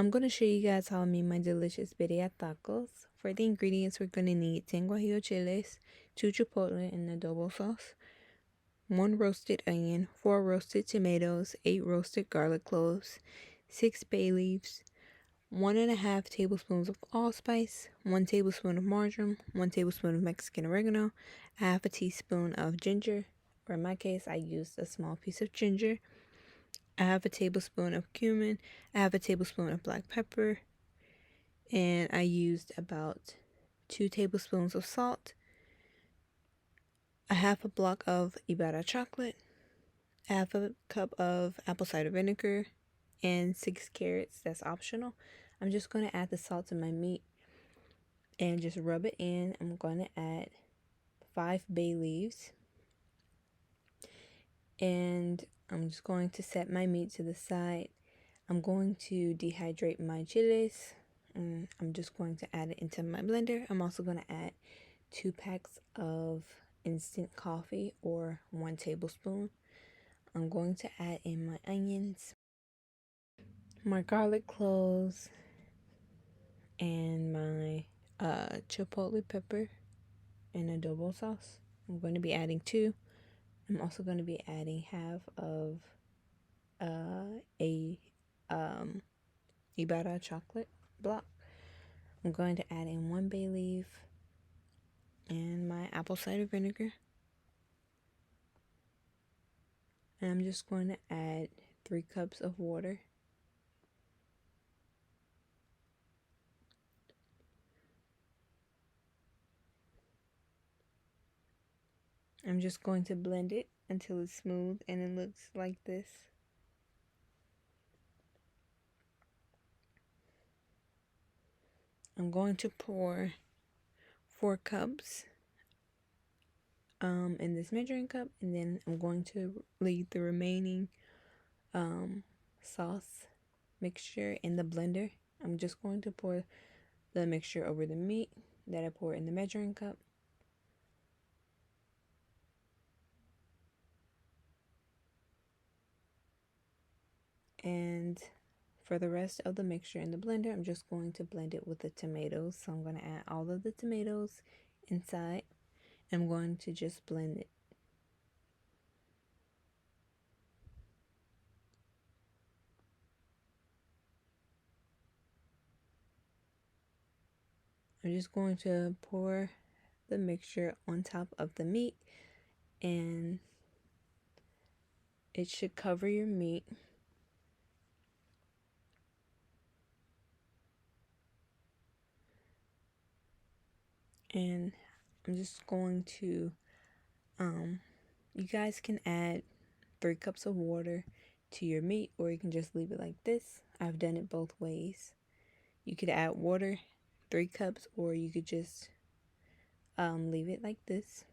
I'm going to show you guys how I made my delicious birria tacos. For the ingredients, we're going to need 10 guajillo chiles, 2 chipotle and adobo sauce, 1 roasted onion, 4 roasted tomatoes, 8 roasted garlic cloves, 6 bay leaves, 1.5 tablespoons of allspice, 1 tablespoon of marjoram, 1 tablespoon of Mexican oregano, half a teaspoon of ginger, or in my case, I used a small piece of ginger, I have a tablespoon of cumin, I have a tablespoon of black pepper, and I used about 2 tablespoons of salt, a half a block of BIRRA chocolate, half a cup of apple cider vinegar, and 6 carrots. That's optional. I'm just going to add the salt to my meat and just rub it in. I'm going to add 5 bay leaves, and I'm just going to set my meat to the side. I'm going to dehydrate my chiles, and I'm just going to add it into my blender. I'm also going to add 2 packs of instant coffee, or 1 tablespoon. I'm going to add in my onions, my garlic cloves, and my chipotle pepper and adobo sauce. I'm going to be adding 2. I'm also going to be adding half of a Ibarra chocolate block. I'm going to add in 1 bay leaf and my apple cider vinegar. And I'm just going to add 3 cups of water. I'm just going to blend it until it's smooth and it looks like this. I'm going to pour 4 cups in this measuring cup, and then I'm going to leave the remaining sauce mixture in the blender. I'm just going to pour the mixture over the meat that I pour in the measuring cup. And for the rest of the mixture in the blender, I'm just going to blend it with the tomatoes. So I'm going to add all of the tomatoes inside. I'm going to just blend it. I'm just going to pour the mixture on top of the meat, and it should cover your meat. And I'm just going to, you guys can add 3 cups of water to your meat, or you can just leave it like this. I've done it both ways. You could add water, 3 cups, or you could just leave it like this.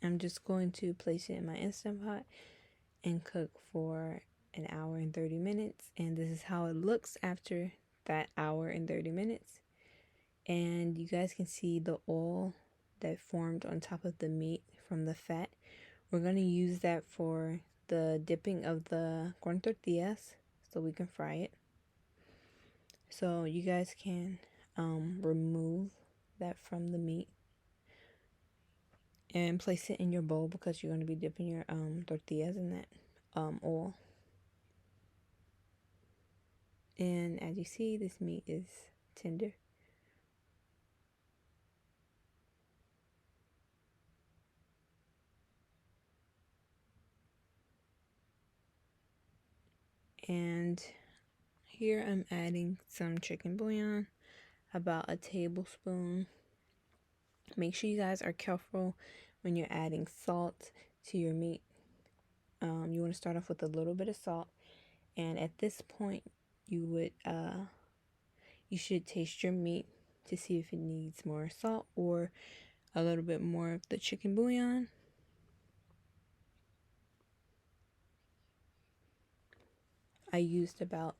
I'm just going to place it in my Instant Pot and cook for an hour and 30 minutes. And this is how it looks after that hour and 30 minutes. And you guys can see the oil that formed on top of the meat from the fat. We're going to use that for the dipping of the corn tortillas so we can fry it. So you guys can remove that from the meat and place it in your bowl, because you're going to be dipping your tortillas in that oil. And as you see, this meat is tender. And here I'm adding some chicken bouillon, about a tablespoon. Make sure you guys are careful when you're adding salt to your meat. You want to start off with a little bit of salt, and at this point you should taste your meat to see if it needs more salt or a little bit more of the chicken bouillon. I used about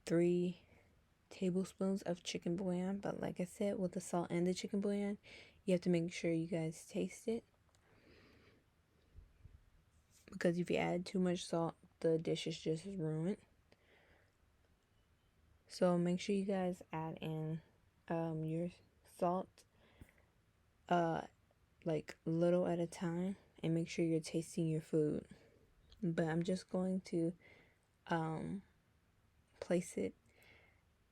3 tablespoons of chicken bouillon, but like I said, with the salt and the chicken bouillon, You have to make sure you guys taste it, because if you add too much salt, the dish is just ruined. So make sure you guys add in your salt like little at a time, and make sure you're tasting your food. But I'm just going to place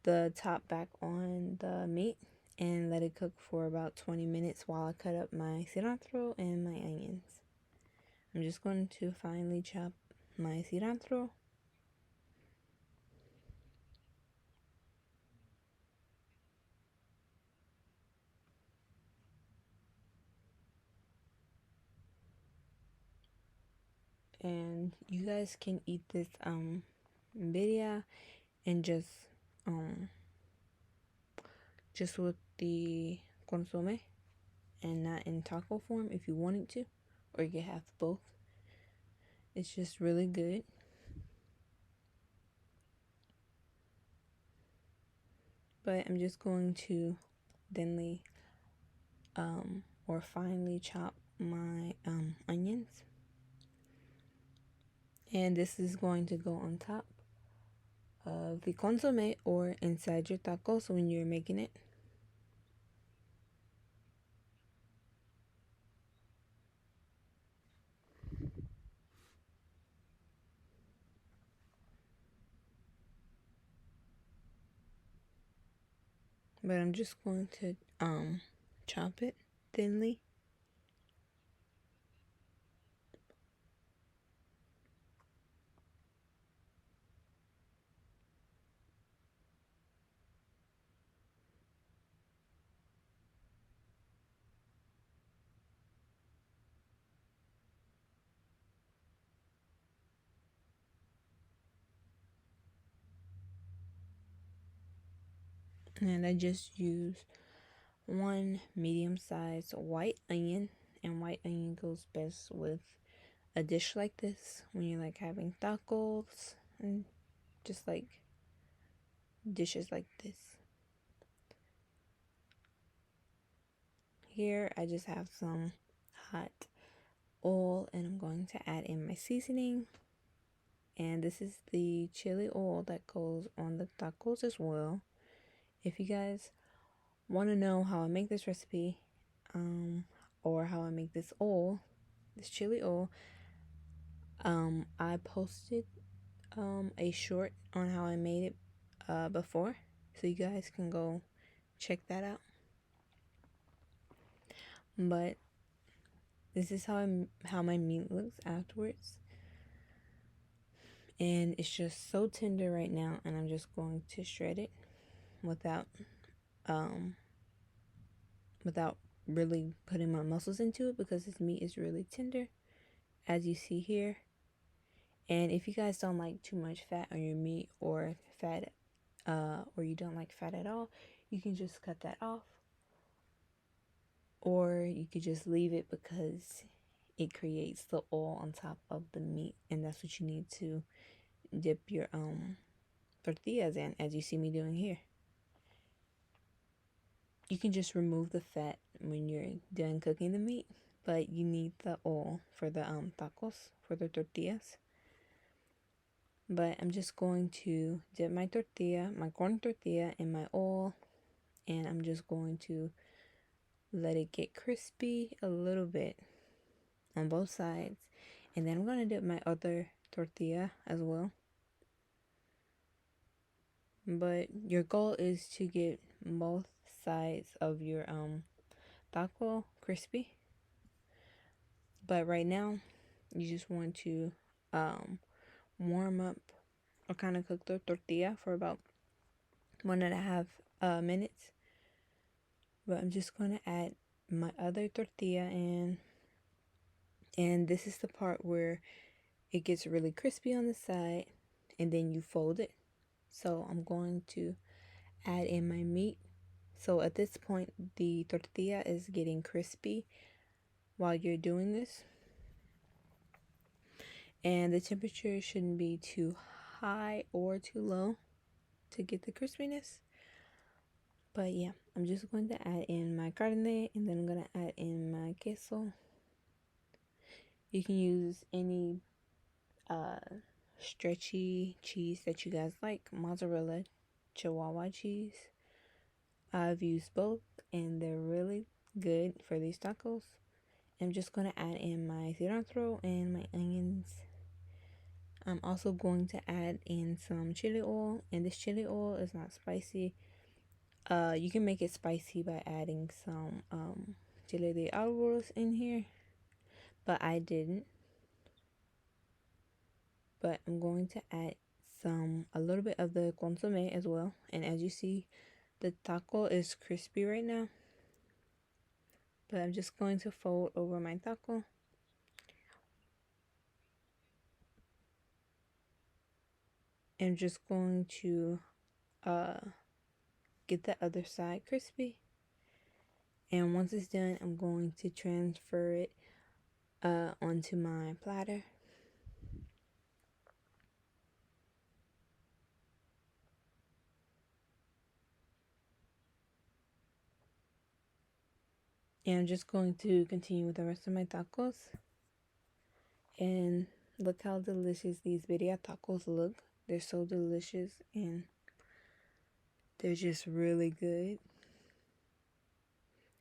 the top back on the meat and let it cook for about 20 minutes while I cut up my cilantro and my onions. I'm just going to finely chop my cilantro. And you guys can eat this birria and just with the consomme and not in taco form if you wanted to, or you can have both. It's just really good. But I'm just going to thinly or finely chop my onions, and this is going to go on top of the consomme or inside your tacos when you're making it. But I'm just going to chop it thinly. And I just use one medium-sized white onion, and white onion goes best with a dish like this when you're like having tacos and just like dishes like this. Here I just have some hot oil, and I'm going to add in my seasoning, and this is the chili oil that goes on the tacos as well. If you guys want to know how I make this recipe, or how I make this oil, this chili oil, I posted a short on how I made it before, so you guys can go check that out. But this is how my meat looks afterwards, and it's just so tender right now, and I'm just going to shred it without without really putting my muscles into it, because this meat is really tender, as you see here. And if you guys don't like too much fat on your meat, or fat or you don't like fat at all, you can just cut that off, or you could just leave it because it creates the oil on top of the meat, and that's what you need to dip your tortillas in, as you see me doing here. You can just remove the fat when you're done cooking the meat, but you need the oil for the tacos, for the tortillas. But I'm just going to dip my tortilla, my corn tortilla, in my oil, and I'm just going to let it get crispy a little bit on both sides. And then I'm going to dip my other tortilla as well. But your goal is to get both sides of your taco crispy. But right now, you just want to warm up or kind of cook the tortilla for about 1.5 minutes. But I'm just going to add my other tortilla in, and this is the part where it gets really crispy on the side, and then you fold it. So I'm going to add in my meat. So at this point, the tortilla is getting crispy while you're doing this, and the temperature shouldn't be too high or too low to get the crispiness. But yeah, I'm just going to add in my carne, and then I'm going to add in my queso. You can use any stretchy cheese that you guys like, mozzarella, chihuahua cheese. I've used both and they're really good for these tacos. I'm just going to add in my cilantro and my onions. I'm also going to add in some chili oil, and this chili oil is not spicy. You can make it spicy by adding some chile de árboles in here, but I didn't. But I'm going to add a little bit of the consomme as well. And as you see, the taco is crispy right now. But I'm just going to fold over my taco. I'm just going to get the other side crispy. And once it's done, I'm going to transfer it onto my platter. And I'm just going to continue with the rest of my tacos. And look how delicious these birria tacos look. They're so delicious and they're just really good.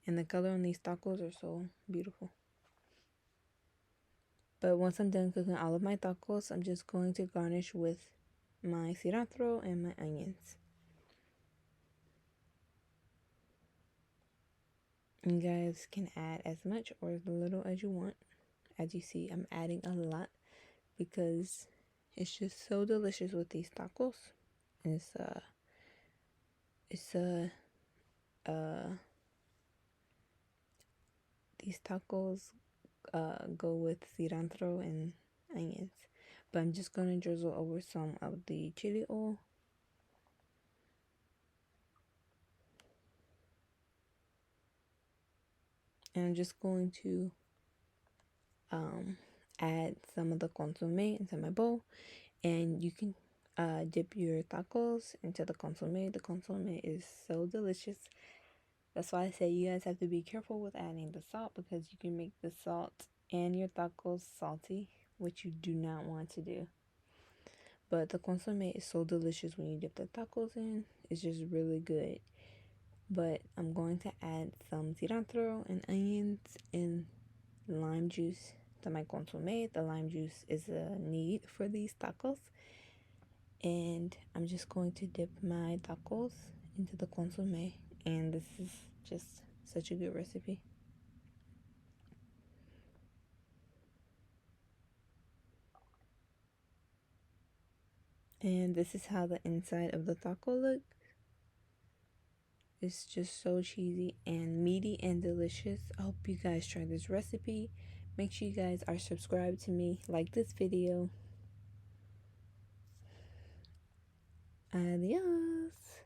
And the color on these tacos are so beautiful. But once I'm done cooking all of my tacos, I'm just going to garnish with my cilantro and my onions. You guys can add as much or as little as you want. As you see, I'm adding a lot because it's just so delicious with these tacos. And these tacos go with cilantro and onions. But I'm just gonna drizzle over some of the chili oil. And I'm just going to add some of the consomme into my bowl. And you can dip your tacos into the consomme. The consomme is so delicious. That's why I say you guys have to be careful with adding the salt, because you can make the salt and your tacos salty, which you do not want to do. But the consomme is so delicious when you dip the tacos in. It's just really good. But I'm going to add some cilantro and onions and lime juice to my consomme. The lime juice is a need for these tacos. And I'm just going to dip my tacos into the consomme. And this is just such a good recipe. And this is how the inside of the taco looks. It's just so cheesy and meaty and delicious. I hope you guys try this recipe. Make sure you guys are subscribed to me, like this video. Adios.